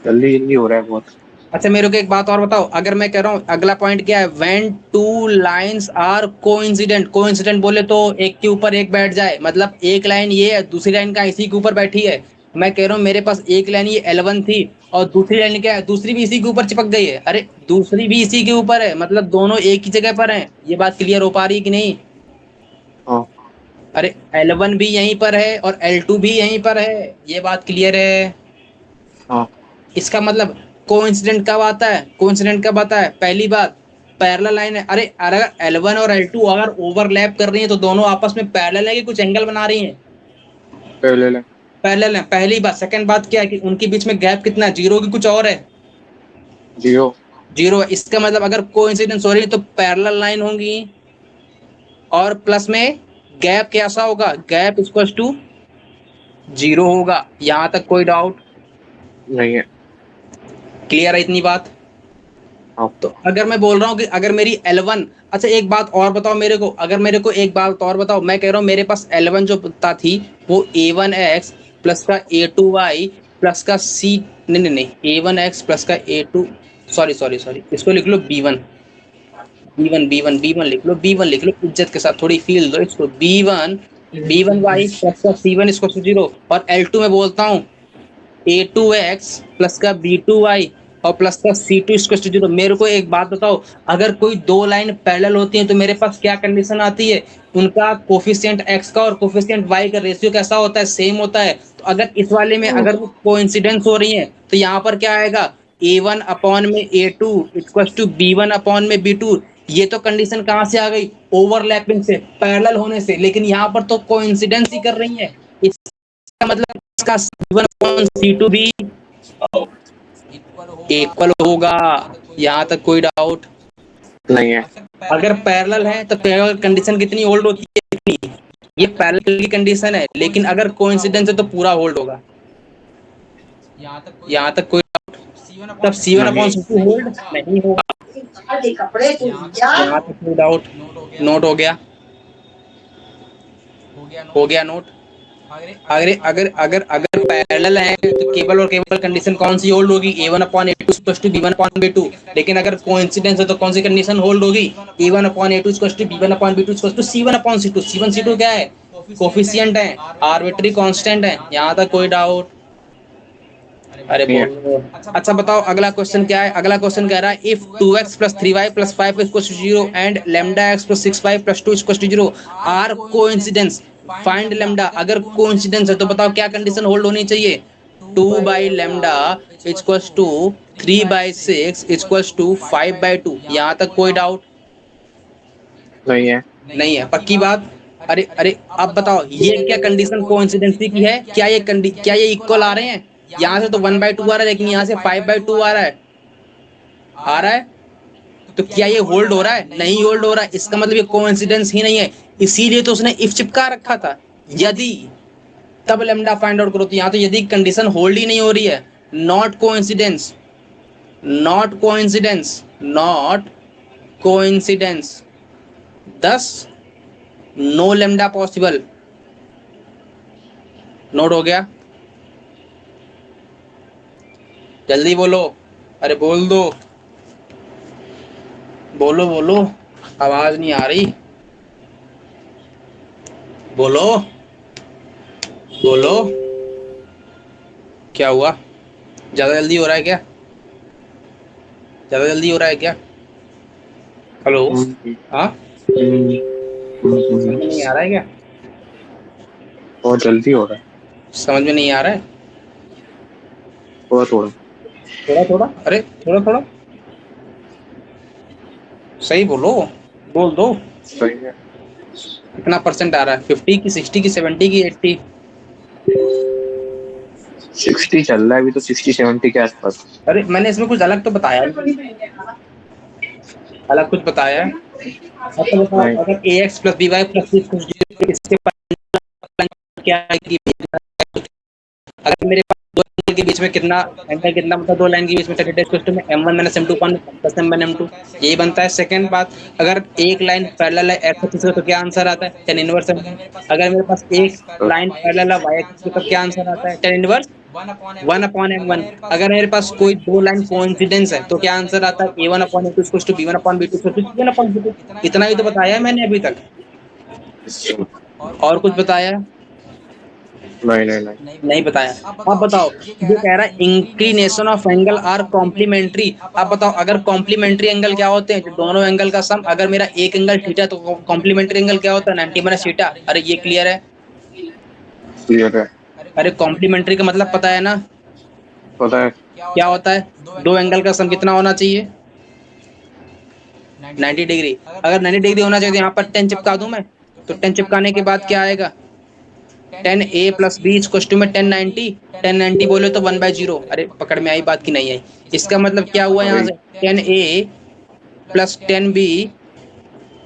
जल्दी जल्दी हो रहा है बहुत। अच्छा मेरे को एक बात और बताओ, अगर मैं कह रहा हूँ अगला पॉइंट क्या है, when two lines are coincident, coincident बोले तो एक के ऊपर एक बैठ जाए, मतलब एक लाइन ये है, दूसरी लाइन का इसी के ऊपर बैठी है। मैं कह रहा हूँ मेरे पास एक लाइन ये L1 थी, और दूसरी लाइन क्या है, दूसरी भी इसी के ऊपर चिपक गई है। अरे दूसरी भी इसी के ऊपर है, मतलब दोनों एक ही जगह पर हैं। ये बात क्लियर हो पा रही है कि नहीं? हाँ अरे L1 भी यहीं पर है और L2 भी यहीं पर है, ये बात क्लियर है? हाँ। इसका मतलब कोइंसिडेंट कब आता है, कोइंसिडेंट कब आता है, पहली बात पैरेलल लाइन है। अरे अगर L1 और L2 अगर ओवरलैप कर रही है तो दोनों आपस में पैरेलल है कि कुछ एंगल बना रही हैं? पहले ले। पैरेलल है, पहली बात। सेकंड बात क्या है कि उनके बीच में गैप कितना है, जीरो की कुछ और है? जियो। जीरो है। इसका मतलब अगर कोइंसिडेंस हो रही है तो पैरेलल लाइन होंगी, और प्लस में गैप कैसा होगा, गैप इक्वल टू जीरो होगा। यहां तक कोई डाउट? नहीं है। क्लियर है इतनी बात? हाँ। तो अगर मैं बोल रहा हूँ कि अगर मेरी L1, अच्छा एक बात और बताओ मेरे को, अगर मेरे को एक बात और बताओ, मैं कह रहा हूँ मेरे पास L1 जो पता थी वो A1x प्लस का A2y प्लस का C, नहीं नहीं नहीं, A1x प्लस का A2, सॉरी सॉरी सॉरी, इसको लिख लो B1, B1 लिख लो, B1 लिख लो, इज्जत के साथ थोड़ी फील दो इसको, B1 प्लस का C1 इसको 0, और L2 में बोलता हूँ A2x प्लस का B2y और प्लस का C2 इक्वल टू 0। मेरे को एक बात बताओ, अगर कोई दो लाइन पैरेलल होती है तो मेरे पास क्या कंडीशन आती है, उनका कोफिशिएंट x का और कोफिशिएंट y का रेशियो कैसा होता है, सेम होता है। तो अगर इस वाले में अगर वो कोइंसिडेंस हो रही है तो यहाँ पर क्या आएगा, A1 अपॉन में A2 equal to B1 upon में B2। ये तो कंडीशन कहाँ से आ गई, ओवरलैपिंग से, पैरेलल होने से, लेकिन यहाँ पर तो कोइंसिडेंस ही कर रही है। इसका मतलब इसका C1 अपॉन C2 भी इक्वल होगा। यहाँ तक कोई डाउट? नहीं है। अगर पैरेलल है तो पैरेलल कंडीशन कितनी होल्ड होती है, कितनी? ये पैरेलल की कंडीशन है, लेकिन अगर कोइंसिडेंस है तो पूरा होल्ड होगा। यहाँ तक कोई डाउट? तब C1 अपॉन नहीं। C2 होल्ड नहीं होगा। यहाँ तक कोई डाउट? नोट हो गया? हो गया नोट? अगर अगर अगर अगर पैरेलल है तो केवल और केवल कंडीशन कौन सी होल्ड होगी, A1 upon A2 equal to B1 upon B2। लेकिन अगर कोइंसिडेंस है तो कौन सी कंडीशन होल्ड होगी, A1 upon A2 equal to B1 upon B2 equal to C1 upon C2। C1 C2 क्या है, कोफिशिएंट है, आर्बिट्री कांस्टेंट है। यहाँ तक कोई डाउट? अरे नहीं है। बोलो। अच्छा बताओ अगला क्वेश्चन क्या है, अगला क्वेश्चन कह रहा है if 2x plus 3y plus 5 equal to 0 and lambda x plus 6y plus 2 equal to 0 are coincidence, find lambda. अगर कोइंसिडेंस है तो बताओ क्या कंडीशन होल्ड होनी चाहिए, 2 by lambda equal to 3/6 equal to 5/2। यहाँ तक कोई डाउट? नहीं है। नहीं है, पक्की बात? अरे अरे अब बताओ ये क्या कंडीशन कोइंसिडेंसी की है, क्या ये इक्वल आ रहे हैं? यहाँ से तो 1/2 आ रहा है, लेकिन यहाँ से 5/2 आ रहा है, आ रहा है। तो क्या ये होल्ड हो रहा है, नहीं होल्ड हो रहा है। इसका मतलब ये कोइंसिडेंस ही नहीं है, इसीलिए तो उसने इफ चिपका रखा था, यदि, तब लेमडा फाइंड आउट करो। तो यहाँ तो यदि कंडीशन होल्ड ही नहीं हो रही है, not coincidence, not coincidence, not coincidence, दस नो लेमडा पॉसिबल। नोट हो गया? जल्दी बोलो, अरे बोल दो, बोलो बोलो, आवाज नहीं आ रही, बोलो बोलो। क्या हुआ, ज्यादा जल्दी हो रहा है क्या, ज्यादा जल्दी हो रहा है क्या? हेलो? हाँ, समझ में नहीं आ रहा है क्या? बहुत जल्दी हो रहा है। समझ में नहीं आ रहा है? थोड़ा थोड़ा। थोड़ा थोड़ा, अरे थोड़ा थोड़ा, सही बोलो, बोल दो। सही है। कितना परसेंट आ रहा है, 50 की 60 की 70 की 80? 60 चल रहा है अभी तो, 60-70 के आसपास। अरे मैंने इसमें कुछ अलग तो बताया नहीं, अलग कुछ बताया है? अच्छा बताओ, नहीं। अगर A X plus B Y plus C कुछ इसके क्या है कि अगर मेरे पास दो एंगल के बीच में कितना एंगल, कितना मतलब दो लाइन के बीच में सिक्सटी में M one minus M two upon plus M one M two, यही बनता है। सेकंड बात, अगर एक लाइन पैरेलल है एक्स एक्सिस पे तो क्या आंसर आता है, टेन इनवर्स एम वन। अगर मेरे पास एक लाइन पैरेलल है वाई एक्सिस पे तो क्या आंसर आता है, tan inverse one upon M one. अगर मेरे पास कोई दो लाइन कोइंसिडेंस है तो क्या आंसर आता है, A one upon A two to B one upon B two C one upon B two. इतना ही तो बताया है मैंने अभी तक, और कुछ बताया है? नहीं नहीं नहीं। नहीं बताया। अब बताओ, ये कह रहा है inclination of angle are complementary. अब बताओ, अगर कॉम्प्लीमेंट्री एंगल क्या होते हैं, जो दोनों एंगल का सम। अगर मेरा एक एंगल थीटा तो कॉम्प्लीमेंट्री एंगल क्या होता है, 90 माइनस थीटा। अरे ये क्लियर है। क्लियर है। अरे कॉम्प्लीमेंट्री का मतलब पता है ना, पता है। क्या होता है? दो एंगल का सम कितना होना चाहिए, 90 डिग्री। अगर 90 डिग्री होना चाहिए तो यहाँ पर 10 चिपका दूं मैं, तो 10 चिपकाने के बाद क्या आएगा, 10a plus B equal to में 1090। 1090 बोले तो 1/0। अरे पकड़ में आई बात की नहीं आई? इसका मतलब क्या हुआ यहाँ वही। से, 10a प्लस 10b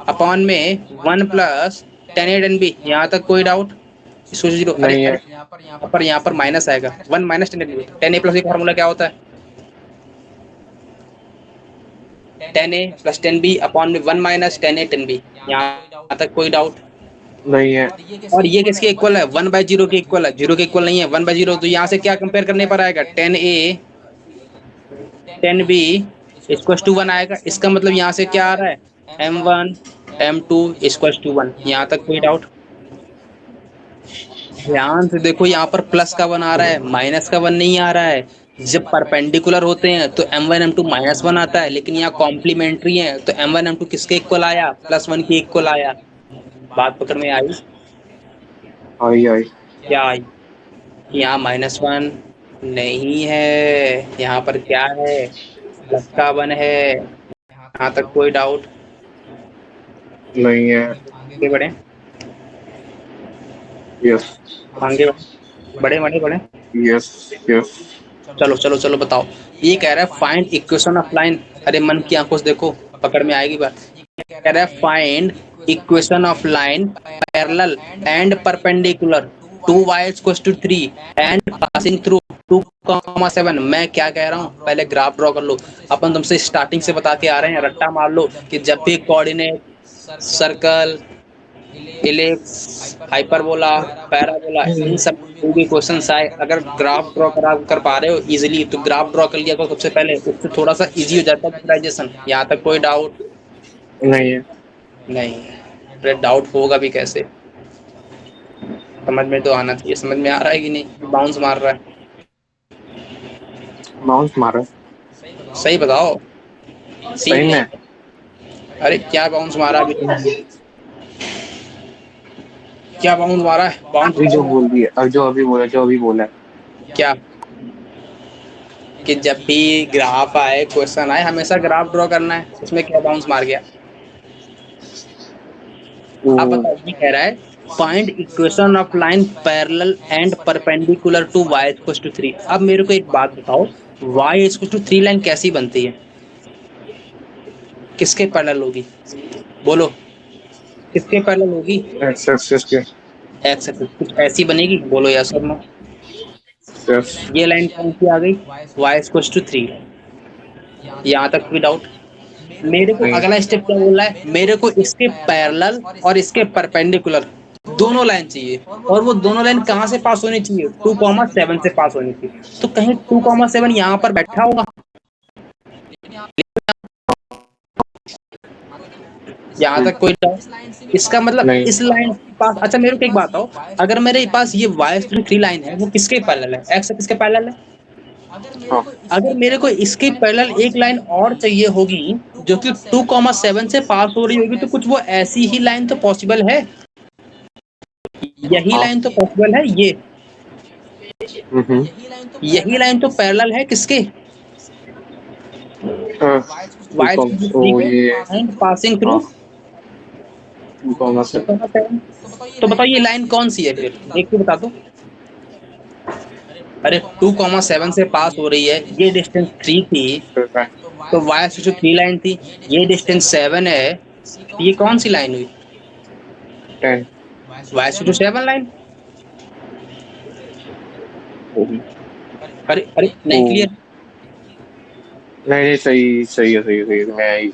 अपॉन में 1 प्लस 10a 10b। यहाँ तक कोई डाउट? इसको जीरो, अरे नहीं अरे है। यहाँ पर माइनस आएगा, 1 माइनस 10a। 10a प्लस का फॉर्मूला क्या होता है, 10a प्लस 10b अपॉन में 1 माइनस 10a 10b। यहाँ तक कोई डाउट? नहीं है। और ये किसके इक्वल है, 1/0 के इक्वल है, जीरो के इक्वल नहीं है, 1/0। तो यहाँ से क्या कंपेयर करने पर आएगा, 10a 10b इक्वल टू 1 आएगा। इसका मतलब यहाँ से क्या आ रहा है, m1 m2 इक्वल टू 1। यहाँ तक कोई डाउट? ध्यान से देखो, यहाँ पर प्लस का 1 आ रहा है, माइनस का 1 नहीं आ रहा है। जब परपेंडिकुलर होते हैं तो m1 m2 -1 आता है, लेकिन यहाँ कॉम्प्लीमेंट्री है तो m1 m2 किसके इक्वल आया, +1 के इक्वल आया। बात पकड़ में आई? आई आई। क्या आई? यहाँ -1 नहीं है, यहाँ पर क्या है, प्लस का 1 है। यहाँ तक कोई डाउट? नहीं है। आगे बढ़े, यस। आगे बढ़े बढ़े बढ़े। यस। यस। चलो चलो चलो बताओ, ये कह रहा है फाइंड इक्वेशन ऑफ लाइन। अरे मन की आंखों से देखो, पकड़ में आएगी बात। कह रहा है find equation of line parallel and perpendicular to y equal to 3 and passing through 2,7। मैं क्या कह रहा हूँ, पहले ग्राफ ड्रॉ कर लो। अपन तुमसे स्टार्टिंग से बता के आ रहे हैं, रट्टा मार लो कि जब भी coordinate, circle, ellipse, hyperbola, parabola, इन सब कोई भी क्वेश्चन आए, अगर ग्राफ ड्रॉ कर पा रहे हो इजीली तो ग्राफ ड्रॉ कर लिया करो सबसे पहले, उससे थोड़ा सा इजी हो जाता है विजुअलाइजेशन। यहाँ तक कोई डाउट? नहीं है। नहीं। अरे डाउट होगा भी कैसे, समझ में तो आना चाहिए। समझ में आ रहा है कि नहीं, बाउंस मार रहा है? माउस मारा। सही बताओ, सही सीन नहीं? में। अरे क्या बाउंस मारा अभी तुमने, क्या बाउंस मारा है, बाउंस अभी जो बोल दिया, अब जो अभी बोला, जो अभी बोला है। क्या, कि जब भी ग्राफ आए, क्वेश्चन आए, हमेशा ग्राफ ड्रॉ करना है, इसमें क्या बाउंस मार गया? आप वो बताओ, ये कह रहा है find equation of line parallel and perpendicular to y equal to 3। अब मेरे को एक बात बताओ, y इक्वल टू 3 लाइन कैसी बनती है, किसके पैरेलल होगी, बोलो, किसके पैरेलल होगी? एक्स एक्सिस के। एक्स एक्सिस, कुछ ऐसी बनेगी, बोलो यस और नो। यस। ये लाइन कौन सी आ गई, y इक्वल टू 3। यहाँ तक कोई डाउट? मेरे को नहीं। अगला स्टेप क्या बोल रहा है, मेरे को इसके पैरेलल और इसके परपेंडिकुलर दोनों लाइन चाहिए, और वो दोनों लाइन कहाँ से पास होनी चाहिए, 2,7 से पास होनी चाहिए। तो कहीं 2,7 यहाँ पर बैठा होगा, यहाँ तक कोई डाउट? इसका मतलब नहीं। इस लाइन के पास, अच्छा मेरे को एक बात बताओ, अगर मेरे पास ये y3 लाइन है, वो किसके पैरेलल है, एक्स किसके पैरेलल है? हाँ। अगर मेरे को इसके पैरेलल एक लाइन और चाहिए होगी जो कि 2,7 से पास हो रही होगी, तो कुछ वो ऐसी ही लाइन तो पॉसिबल है, यही हाँ। लाइन तो पॉसिबल है ये, हम्म। यही लाइन तो पैरेलल है किसके, हाँ, y ओ के ये। एंड पासिंग थ्रू हाँ। 2,7। तो बताओ ये लाइन कौन सी है, फिर देख के बता दो। अरे 2,7 से पास हो रही है, ये डिस्टेंस 3 थी, तो वाई एक्सिस जो 3 लाइन थी, ये डिस्टेंस 7 है, तो ये कौन सी लाइन हुई? 10। वाई एक्सिस जो 7 लाइन। अरे अरे नहीं ओ, क्लियर? नहीं नहीं, सही सही है, सही है, सही है, मैं आई।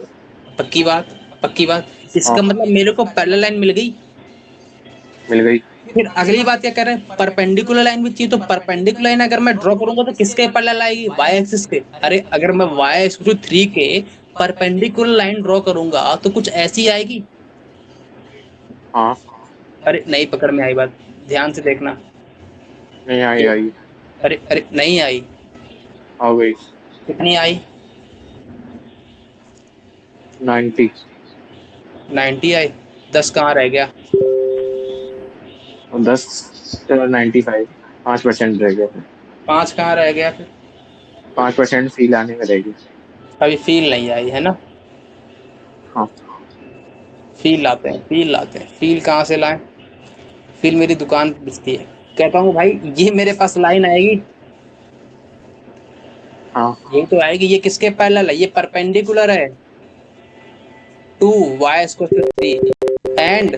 पक्की बात? पक्की बात? हाँ, इसका मतलब मेरे को पैरेलल लाइन मिल गई। मिल गई। फिर अगली बात क्या कर रहे हैं, परपेंडिकुलर लाइन भी चाहिए, तो परपेंडिकुलर लाइन अगर मैं ड्रॉ करूंगा तो किसके पैरेलल आएगी? वाई एक्सिस के। अरे अगर मैं वाई एक्सिस 3 के परपेंडिकुलर लाइन ड्रॉ करूंगा तो कुछ ऐसी आएगी। हाँ, अरे नहीं पकड़ में आई बात, ध्यान से देखना। नहीं आई ये आई। अरे अरे नहीं आई। आ गई। कितनी आई? 90। 90 आई। 10 कहाँ रह गया? और 10, 95। 5% रह गया। 5 कहाँ रह गया फिर? 5% फील आने में रहेगी। अभी फील नहीं आई है ना? हाँ। फील लाते हैं, फील लाते हैं। फील कहाँ से लाएं? फील मेरी दुकान पे बिकती है। कहता हूँ भाई ये मेरे पास लाइन आएगी, हाँ। ये तो आएगी। ये किसके पैरेलल है? ये परपेंडिकुलर है to Y square 3 and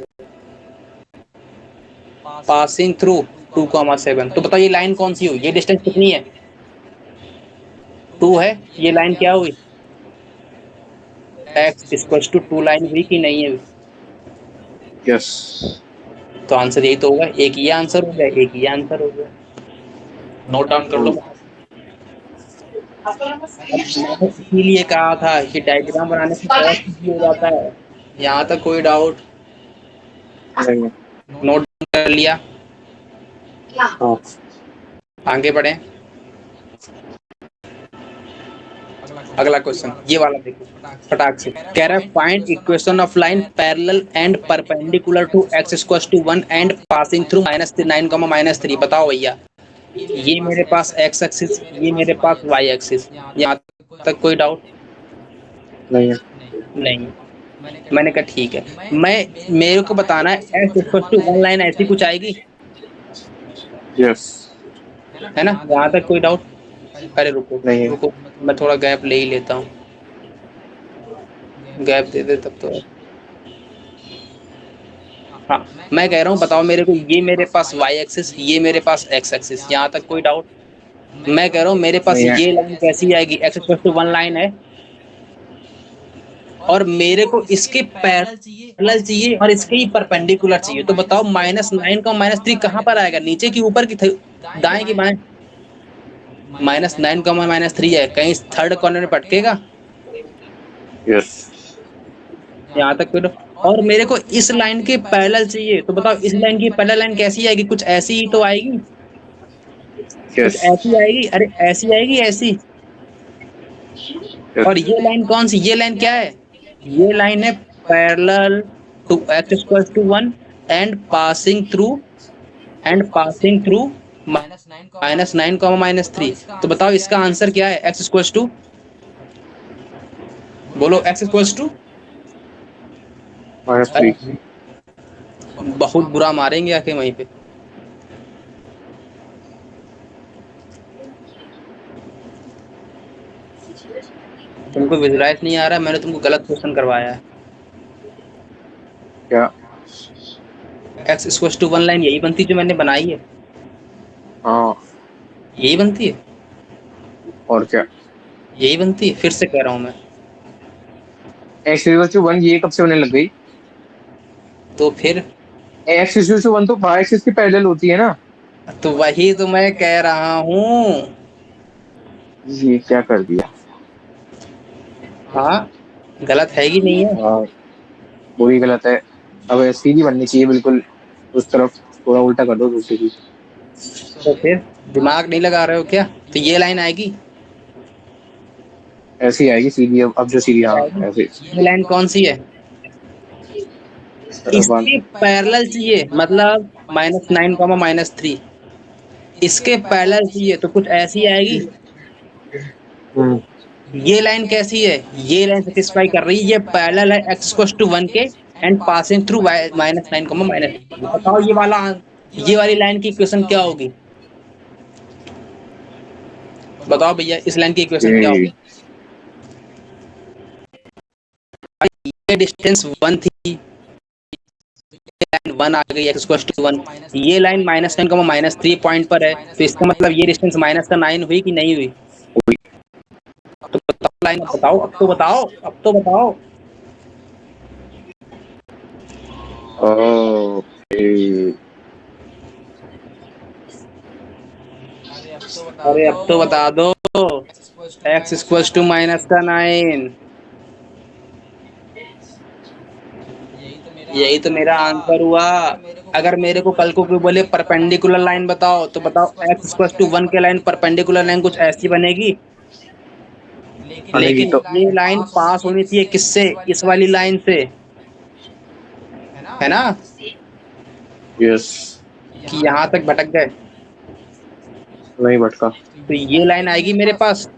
passing through 2,7। तो बताओ ये लाइन कौन सी हुई? ये डिस्टेंस कितनी है? 2 है। ये लाइन क्या हुई? एक्स इक्वल टू 2 लाइन हुई कि नहीं है? यस। तो आंसर यही तो होगा। एक ये आंसर हो गया, एक ये आंसर हो गया। नोट डाउन कर लो। मैंने इसीलिए कहा था कि डायग्राम बनाने से बहुत इजी हो जाता है। यहाँ तक कोई डाउट? नहीं। नोट कर लिया? हाँ। आगे बढ़े। अगला क्वेश्चन ये वाला देखो फटाक से। कह रहा है find equation of line parallel and perpendicular to X equal to 1 and passing through -9, बताओ भैया। ये मेरे पास एक्स एक्सिस, ये मेरे पास वाई एक्सिस। यहाँ तक कोई डाउट? नहीं है। नहीं। मैंने कहा ठीक है, मैं मेरे को बताना है एक्स इक्वल टू 1 लाइन ऐसी कुछ आएगी, यस। है ना? यहाँ तक कोई डाउट? अरे रुको नहीं है। रुको, मैं थोड़ा गैप ले ही लेता हूँ। गैप दे दे तब तो। हाँ, मैं कह रहा हूँ बताओ मेरे को, ये मेरे पास वाई एक्सिस, ये मेरे पास एक्स एक्सिस। यहाँ तक कोई डाउट? मैं कह रहा हूँ मेरे पास नहीं है। ये लाइन कैसी आएगी? एक्स इक्वल टू 1 लाइन है और मेरे को इसके पैरेलल चाहिए और इसके ही परपेंडिकुलर चाहिए। तो बताओ -9 का -3 कहाँ पर आएगा? नीचे की, ऊपर की, दाएं की बाएं? -9 का -3 है, कहीं थर्ड कॉर्नर में पटकेगा? यस। यहाँ तक फिर। और मेरे को इस लाइन के पैरेलल चाहिए, तो बताओ इस लाइन की पैरेलल लाइन कैसी आएगी? कुछ ऐसी ही तो आएगी। कुछ यस। ऐसी आएगी। अरे ऐसी आएगी, ऐसी। और ये लाइन कौन सी? ये लाइन क्या है? ये लाइन है parallel to X equal to 1 and passing through -9, -3। तो बताओ इसका आंसर क्या है? एक्स इक्वल टू, बोलो एक्स इक्वल टू। -3। बहुत बुरा मारेंगे आके वहीं पे। तुमको विजुलाइज नहीं आ रहा, मैंने तुमको गलत क्वेश्चन करवाया है। क्या? एक्स इक्वल टू 1 लाइन यही बनती जो मैंने बनाई है, हाँ। यही बनती है, और क्या? यही बनती है। फिर से कह रहा हूँ मैं। एक्स इक्वल टू 1 ये कब से होने लग गई? तो फिर एक्स इक्वल टू 1 तो वाई एक्सिस की पैरेलल होती है ना। तो वही तो मैं कह रहा हूँ। ये क्या कर दिया? हाँ, गलत है कि नहीं है? हाँ, वो ही गलत है। अब सीधी बननी चाहिए बिल्कुल, उस तरफ थोड़ा उल्टा कर दो दूसरी की। तो फिर दिमाग नहीं लगा रहे हो क्या? तो ये लाइन आएगी, ऐसी आएगी सीधी। अब जो सीधी, हाँ आएगी। ऐसे। ये लाइन कौन सी है? इसके पैरेलल चाहिए, मतलब -9, -3। इसके पैरेलल चाहिए तो कुछ ऐसी आएगी। ये लाइन कैसी है? ये लाइन सेटिस्फाई कर रही है, ये पैरेलल है एक्स इक्वल टू 1 के एंड पासिंग थ्रू -9, बताओ ये वाली लाइन की इक्वेशन क्या होगी? बताओ भैया इस लाइन की इक्वेशन क्या होगी? ये डिस्टेंस 1 थी, लाइन 1 आ गई, x इक्वल टू 1। ये लाइन -10, -3 पॉइंट पर है, तो इसका मतलब ये डिस्टेंस -9 हुई कि नहीं हुई? तो बताओ लाइन, अब बताओ, अब तो बताओ, अब तो बताओ। ओके। अरे अब तो बता दो। x इक्वल टू -9, यही तो मेरा आंसर हुआ। अगर मेरे को कल को कोई बोले परपेंडिकुलर लाइन बताओ, तो बताओ x इक्वल टू 1 के लाइन परपेंडिकुलर लाइन कुछ ऐसी बनेगी। बनेगी लेकिन तो। ये लाइन पास होनी चाहिए किससे? इस वाली लाइन से, है ना? यस। कि यहाँ तक भटक गए, नहीं भटका। तो ये लाइन आएगी मेरे पास।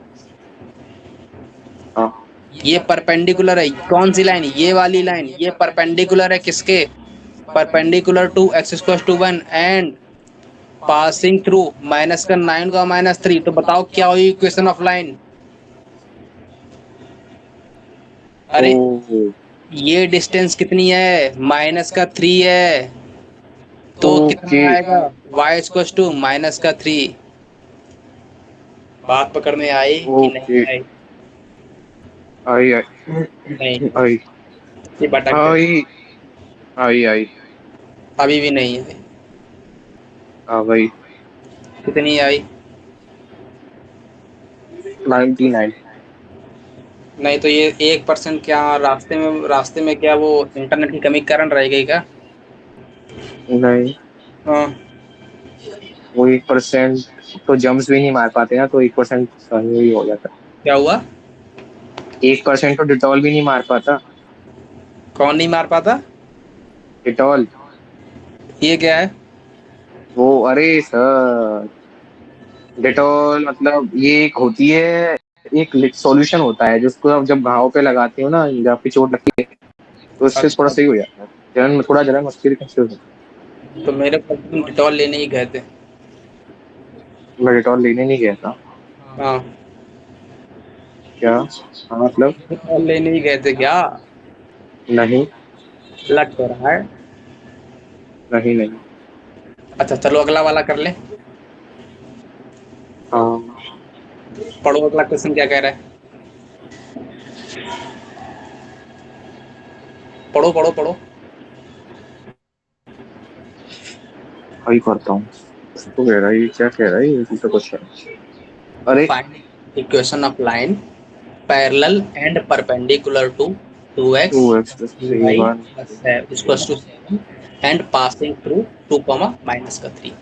हाँ। ये परपेंडिकुलर है, कौन सी लाइन? ये वाली लाइन। ये परपेंडिकुलर है किसके? Perpendicular to x equal to 1 and passing through -9 का -3। तो बताओ क्या हुई इक्वेशन ऑफ लाइन? अरे ओ। ये डिस्टेंस कितनी है? -3 है, तो ओके। कितना आएगा? y equal to -3। बात पकड़ में आई कि ओके। नहीं आई? आई आई। नहीं, आई ये भटक गए। आई आई आई। अभी भी नहीं है। आ गई। कितनी आई? 99। नहीं तो ये 1% क्या रास्ते में क्या वो इंटरनेट की कमी के कारण रह गई क्या? नहीं, हाँ। वो 1% तो जम्स भी नहीं मार पाते ना, तो 1% ही हो जाता। क्या हुआ? 1% तो डिटॉल भी नहीं मार पाता। कौन नहीं मार पाता? डिटॉल। ये क्या है? वो, अरे सर, डिटॉल मतलब ये एक होती है, एक सॉल्यूशन होता है जिसको आप जब घाव पे लगाते हो ना, जहाँ पे चोट लगती है, तो उससे थोड़ा अच्छा, सही हो जाता है। जलन मस्ती से हो जाता तो मेरे को तुम डिटॉल लेने ही गए थे। है। मैं डिटॉल लेने नहीं गया था। हाँ, क्या? हाँ मतलब। डिटॉल लेने ही गए थे क्या? नहीं। लग तो रहा है। नहीं नहीं। अच्छा चलो अगला वाला कर ले। हाँ। पढ़ो अगला क्वेश्चन क्या कह रहा है। पढ़ो पढ़ो पढ़ो। वही करता हूँ। उसको कह रहा है, ये क्या कह रहा है, ये तो कुछ है। अरे। Find equation of line parallel and perpendicular to 2x 2x+3 3y one. Plus equal to 7 and passing through 2,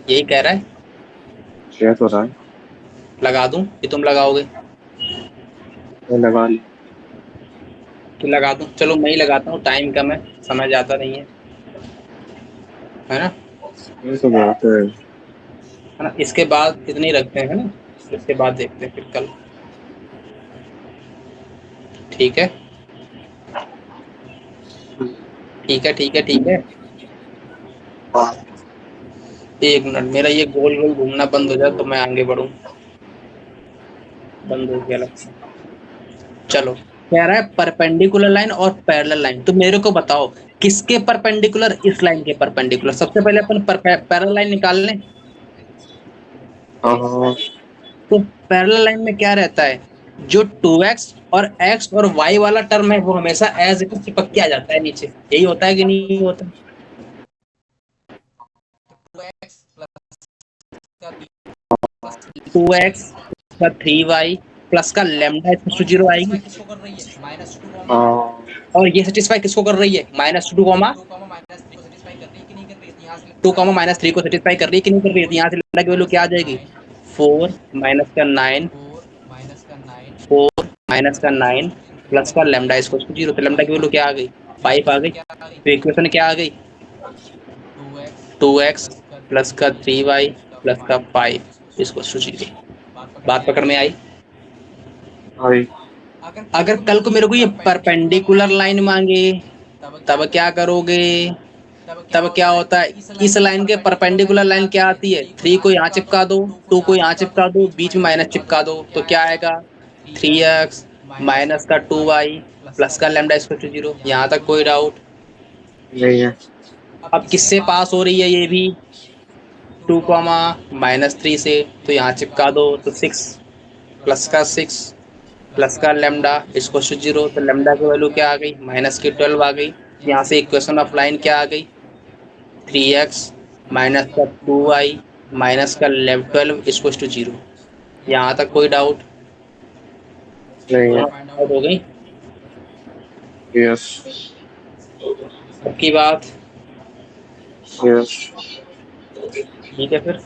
यही कह रहा है। क्या तो रहा है। लगा दूं कि तुम लगाओगे? मैं लगा ली। कि लगा दूं? चलो मैं ही लगाता हूँ, टाइम कम है, समय ज़्यादा नहीं है ना? ये तो बात है। है ना? इसके बाद इतने ही रखते हैं ना, इसके बाद देखते हैं फिर कल। ठीक है, ठीक है, ठीक है, ठीक है। एक मिनट, मेरा ये गोल गोल घूमना बंद हो जाए तो मैं आगे बढ़ूँ। बंद हो गया लगता है। चलो, कह रहा है परपेंडिकुलर लाइन और पैरेलल लाइन, तो मेरे को बताओ किसके परपेंडिकुलर? इस लाइन के परपेंडिकुलर। सबसे पहले अपन पैरेलल लाइन निकाल लें। हाँ। तो पैरेलल लाइन में क्या रहता है? जो 2x और x और y वाला टर्म है वो हमेशा एज इट इज चिपक के आ जाता है नीचे। यही होता है कि नहीं होता? 2x का 3y प्लस का लेमडा इक्वल टू 0 आएगी। हाँ। और ये सेटिस्फाई किसको कर रही है? -2, -3 को सेटिस्फाई कर रही है कि नहीं कर रही है? तो यहाँ से लेमडा की वैल्यू क्या आ जाएगी? 4 -9, 4 -9 प्लस का लेमडा इक्वल टू 0। तो लेमडा की वैल्यू क्या आ गई? 5 आ गई। तो इक्वेशन क्या आ गई? 2x प्लस का 3y प्लस का 5 इक्वल टू 0। बात पकड़ में आई? भाई। अगर कल को मेरे को ये परपेंडिकुलर लाइन मांगे, तब क्या करोगे, तब क्या होता है, इस लाइन के परपेंडिकुलर लाइन क्या आती है, 3 को यहाँ चिपका दो, 2 को यहाँ चिपका दो, बीच में माइनस चिपका दो, तो क्या आएगा 3x माइनस का 2y प्लस का लैम्डा इक्वल टू 0। यहाँ तक कोई डाउट? नहीं है। अब किससे पास हो रही है ये भी, 2 कॉमा माइनस 3 से, तो यहाँ चिपका दो, तो 6 प्लस का 6 प्लस का लेमडा इसको 0, तो लेमडा की वैल्यू क्या आ गई, माइनस की 12 आ गई। यहाँ से इक्वेशन ऑफ लाइन क्या आ गई, 3x माइनस का 2y माइनस का 12 इसको 0। यहाँ तक कोई डाउट? नहीं है। डाउट हो गई यस। सबकी बात? यस। ठीक है फिर।